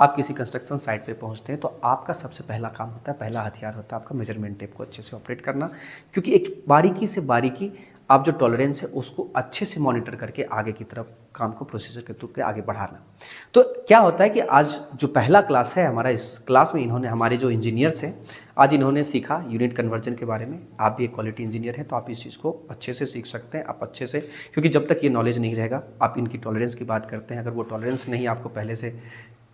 आप किसी construction site पे पहुंचते हैं तो आपका सबसे पहला काम होता है, पहला हथियार होता है आपका मेजरमेंट टेप को अच्छे से ऑपरेट करना, क्योंकि एक बारीकी से बारीकी आप जो टॉलरेंस है उसको अच्छे से मॉनिटर करके आगे की तरफ काम को प्रोसीजर के थ्रू के आगे बढ़ाना। तो क्या होता है कि आज जो पहला क्लास है हमारा, इस क्लास में इन्होंने, हमारे जो इंजीनियर्स हैं, आज इन्होंने सीखा यूनिट कन्वर्जन के बारे में। आप भी एक क्वालिटी इंजीनियर हैं तो आप इस चीज़ को अच्छे से सीख सकते हैं, आप अच्छे से, क्योंकि जब तक ये नॉलेज नहीं रहेगा, आप इनकी टॉलरेंस की बात करते हैं, अगर वो टॉलरेंस नहीं आपको पहले से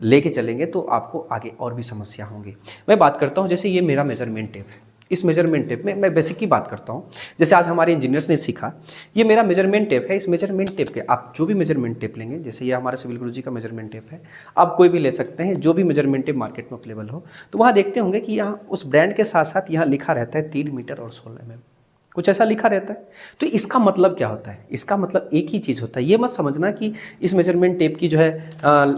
लेके चलेंगे तो आपको आगे और भी समस्या होंगी। मैं बात करता हूँ, जैसे ये मेरा मेजरमेंट टेप है, इस मेजरमेंट टेप में मैं बेसिक की बात करता हूँ। जैसे आज हमारे इंजीनियर्स ने सीखा, ये मेरा मेजरमेंट टेप है। इस मेजरमेंट टेप के आप जो भी मेजरमेंट टेप लेंगे, जैसे ये हमारा सिविल गुरुजी का मेजरमेंट टेप है, आप कोई भी ले सकते हैं, जो भी मेजरमेंट टेप मार्केट में अवेलेबल हो। तो वहाँ देखते होंगे कि यहाँ उस ब्रांड के साथ साथ यहाँ लिखा रहता है 3 मीटर और 16 mm, कुछ ऐसा लिखा रहता है। तो इसका मतलब क्या होता है? इसका मतलब एक ही चीज़ होता है। ये मत समझना कि इस मेजरमेंट टेप की जो है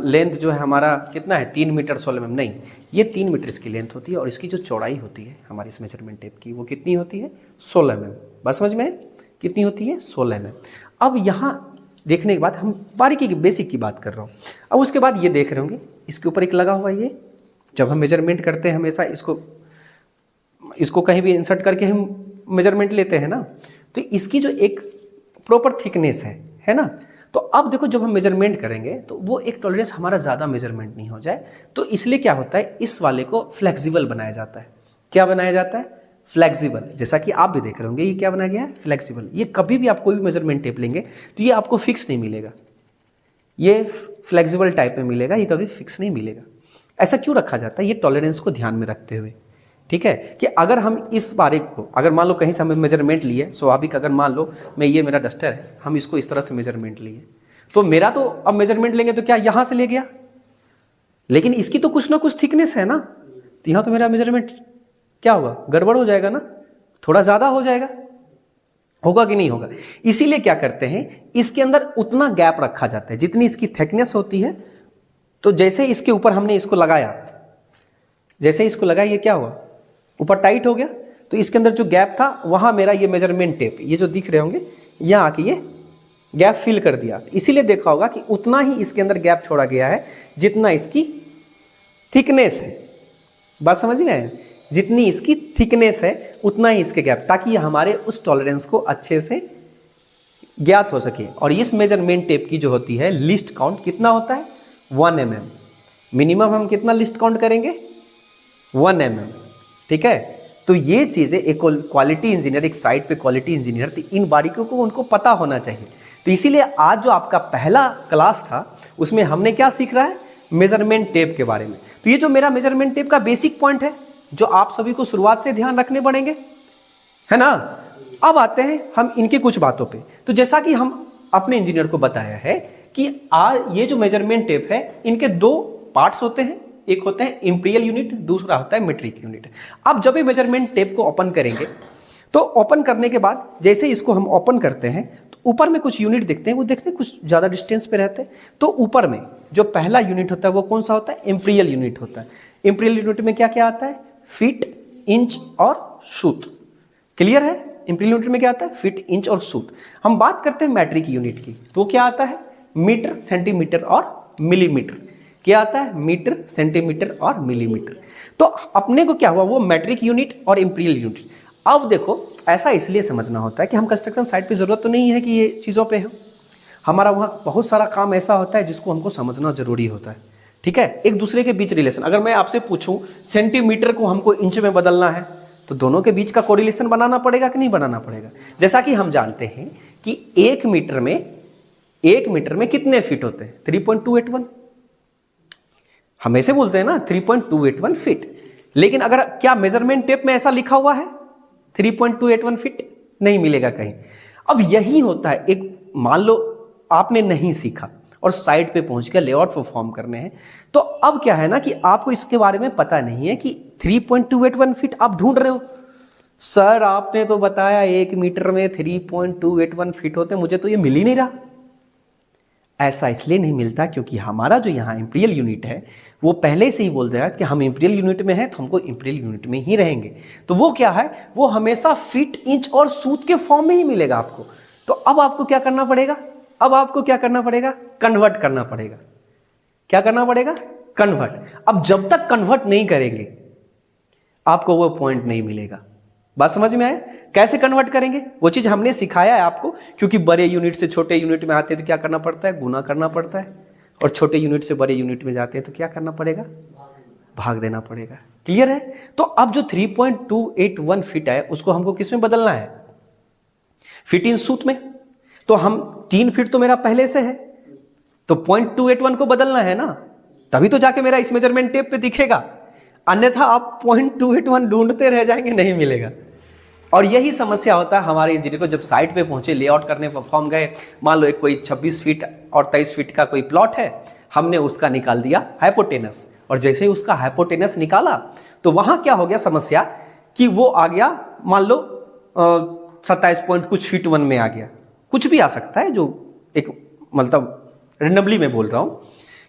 लेंथ जो है हमारा कितना है, 3 मीटर 16 mm, नहीं, ये 3 मीटर इसकी लेंथ होती है और इसकी जो चौड़ाई होती है हमारी इस मेजरमेंट टेप की, वो कितनी होती है, 16 mm। बस समझ में, कितनी होती है, 16 mm। अब यहाँ देखने के बाद हम बारीकी की बेसिक की बात कर रहा हूँ। अब उसके बाद ये देख रहे होंगे, इसके ऊपर एक लगा हुआ है, ये जब हम मेजरमेंट करते हैं हमेशा इसको कहीं भी इंसर्ट करके हम मेजरमेंट लेते हैं ना, तो इसकी जो एक प्रॉपर थिकनेस है ना। तो अब देखो, जब हम मेजरमेंट करेंगे तो वो एक टॉलरेंस हमारा ज़्यादा मेजरमेंट नहीं हो जाए, तो इसलिए क्या होता है, इस वाले को फ्लेक्सिबल बनाया जाता है। क्या बनाया जाता है, फ्लेक्सिबल। जैसा कि आप भी देख रहे होंगे, ये क्या बनाया गया है, फ्लेक्सिबल। ये कभी भी आप कोई भी मेजरमेंट टेप लेंगे तो ये आपको फिक्स नहीं मिलेगा, ये फ्लेक्सिबल टाइप में मिलेगा, ये कभी फिक्स नहीं मिलेगा। ऐसा क्यों रखा जाता है, ये टॉलरेंस को ध्यान में रखते हुए, ठीक है, कि अगर हम इस बारीक को, अगर मान लो कहीं से हमें मेजरमेंट लिए, स्वाभाविक, अगर मान लो ये मेरा डस्टर है, हम इसको इस तरह से मेजरमेंट लिए, तो मेरा तो अब मेजरमेंट लेंगे तो क्या यहाँ से ले गया, लेकिन इसकी तो कुछ ना कुछ थिकनेस है ना, तो यहाँ तो मेरा मेजरमेंट क्या होगा, गड़बड़ हो जाएगा ना, थोड़ा ज़्यादा हो जाएगा, होगा कि नहीं होगा। इसीलिए क्या करते हैं, इसके अंदर उतना गैप रखा जाता है जितनी इसकी थिकनेस होती है। तो जैसे इसके ऊपर हमने इसको लगाया, जैसे इसको लगाया, ये क्या हुआ, ऊपर टाइट हो गया, तो इसके अंदर जो गैप था वहां मेरा ये मेजरमेंट टेप, ये जो दिख रहे होंगे, यहाँ आके ये गैप फिल कर दिया। इसीलिए देखा होगा कि उतना ही इसके अंदर गैप छोड़ा गया है जितना इसकी थिकनेस है। बात समझ में आए, जितनी इसकी थिकनेस है उतना ही इसके गैप, ताकि हमारे उस टॉलरेंस को अच्छे से ज्ञात हो सके। और इस मेजरमेंट टेप की जो होती है लिस्ट काउंट कितना होता है, 1 mm। मिनिमम हम कितना लिस्ट काउंट करेंगे, 1 mm, ठीक है। तो ये चीज़ें एक क्वालिटी इंजीनियर, एक साइट पे क्वालिटी इंजीनियर, तो इन बारीकियों को उनको पता होना चाहिए। तो इसीलिए आज जो आपका पहला क्लास था उसमें हमने क्या सीख रहा है, मेजरमेंट टेप के बारे में। तो ये जो मेरा मेजरमेंट टेप का बेसिक पॉइंट है, जो आप सभी को शुरुआत से ध्यान रखने पड़ेंगे, है ना। अब आते हैं हम इनकी कुछ बातों पे। तो जैसा कि हम अपने इंजीनियर को बताया है कि ये जो मेजरमेंट टेप है, इनके 2 पार्ट्स होते हैं, एक होता है इंपीरियल यूनिट, दूसरा होता है मीट्रिक यूनिट। अब जब ये मेजरमेंट टेप को ओपन करेंगे, तो ओपन करने के बाद जैसे इसको हम ओपन करते हैं तो ऊपर में कुछ यूनिट दिखते हैं, वो देखते हैं कुछ ज़्यादा डिस्टेंस पे रहते हैं। तो यूपर में जो पहला यूनिट होता है वो कौन सा होता है, इंपीरियल यूनिट होता है। इंपीरियल यूनिट में क्या क्या आता है, फीट, इंच और सूत। क्लियर है, इंपीरियल यूनिट में क्या आता है, फीट, इंच और सूत। हम बात करते हैं मैट्रिक यूनिट की, तो क्या आता है, मीटर, सेंटीमीटर और मिलीमीटर। क्या आता है, मीटर, सेंटीमीटर और मिलीमीटर। तो अपने को क्या हुआ, वो मैट्रिक यूनिट और इंपीरियल यूनिट। अब देखो, ऐसा इसलिए समझना होता है कि हम कंस्ट्रक्शन साइट पे जरूरत तो नहीं है कि ये चीज़ों पे हो, हमारा वहाँ बहुत सारा काम ऐसा होता है जिसको हमको समझना जरूरी होता है, ठीक है। एक दूसरे के बीच रिलेशन, अगर मैं आपसे पूछूं सेंटीमीटर को हमको इंच में बदलना है, तो दोनों के बीच का कोरिलेशन बनाना पड़ेगा कि नहीं बनाना पड़ेगा। जैसा कि हम जानते हैं कि 1 मीटर में कितने फीट होते हैं, 3.281, हम ऐसे बोलते हैं ना, 3.281 फीट। लेकिन अगर क्या मेजरमेंट टेप में ऐसा लिखा हुआ है 3.281 फीट, नहीं मिलेगा कहीं। अब यही होता है, एक मान लो आपने नहीं सीखा और साइट पे पहुंच के लेआउट परफॉर्म करने हैं, तो अब क्या है ना कि आपको इसके बारे में पता नहीं है कि 3.281 फीट आप ढूंढ रहे हो। सर आपने तो बताया 1 मीटर में 3.281 फीट होते, मुझे तो ये मिल ही नहीं रहा। ऐसा इसलिए नहीं मिलता क्योंकि हमारा जो यहाँ इंपीरियल यूनिट है वो पहले से ही बोल रहा है कि हम इंपीरियल यूनिट में हैं तो हमको इंपीरियल यूनिट में ही रहेंगे। तो वो क्या है, वो हमेशा फीट, इंच और सूत के फॉर्म में ही मिलेगा आपको। तो अब आपको क्या करना पड़ेगा, कन्वर्ट करना पड़ेगा। क्या करना पड़ेगा, कन्वर्ट। अब जब तक कन्वर्ट नहीं करेंगे आपको वो पॉइंट नहीं मिलेगा। बात समझ में आए? कैसे कन्वर्ट करेंगे वो चीज हमने सिखाया है आपको, क्योंकि बड़े यूनिट से छोटे यूनिट में आते हैं तो क्या करना पड़ता है, गुना करना पड़ता है, और छोटे यूनिट से बड़े यूनिट में जाते हैं तो क्या करना पड़ेगा, भाग देना पड़ेगा। क्लियर है? तो अब जो 3.281 फीट है उसको हमको किस में बदलना है, फीट इन सूत में। तो हम 3 फीट तो मेरा पहले से है, तो 0.281 को बदलना है ना, तभी तो जाके मेरा इस मेजरमेंट टेप पे दिखेगा, अन्यथा आप 0.281 ढूंढते रह जाएंगे, नहीं मिलेगा। और यही समस्या होता है हमारे इंजीनियर को, जब साइट पे पहुंचे, लेआउट करने फॉर्म गए, मान लो एक कोई 26 फीट और 23 फीट का कोई प्लॉट है, हमने उसका निकाल दिया हाइपोटेनस, और जैसे ही उसका हाइपोटेनस निकाला तो वहां क्या हो गया समस्या कि वो आ गया, मान लो 27 पॉइंट कुछ फीट 1 में आ गया, कुछ भी आ सकता है, जो एक मतलब रेंडमली मैं बोल रहा हूं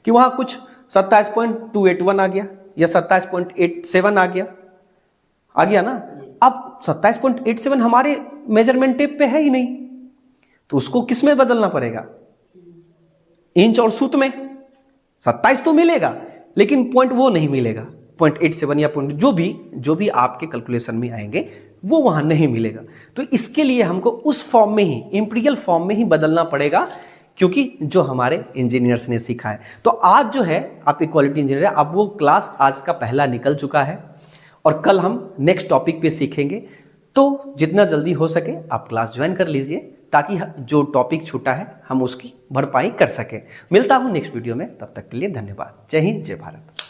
कि वहां कुछ 27.281 आ गया या 27.87 आ गया ना। अब 27.87 हमारे मेजरमेंट टेप पे है ही नहीं, तो उसको किस में बदलना पड़ेगा, इंच और सूत में। 27 तो मिलेगा लेकिन पॉइंट वो नहीं मिलेगा, 0.87 या पॉइंट जो भी आपके कैलकुलेशन में आएंगे वो वहां नहीं मिलेगा। तो इसके लिए हमको उस फॉर्म में ही, इंपीरियल फॉर्म में ही बदलना पड़ेगा, क्योंकि जो हमारे इंजीनियर्स ने सीखा है। तो आज जो है आप क्वालिटी इंजीनियर है, अब वो क्लास आज का पहला निकल चुका है और कल हम नेक्स्ट टॉपिक पे सीखेंगे। तो जितना जल्दी हो सके आप क्लास ज्वाइन कर लीजिए, ताकि जो टॉपिक छूटा है हम उसकी भरपाई कर सकें। मिलता हूं नेक्स्ट वीडियो में, तब तक के लिए धन्यवाद। जय हिंद, जय भारत।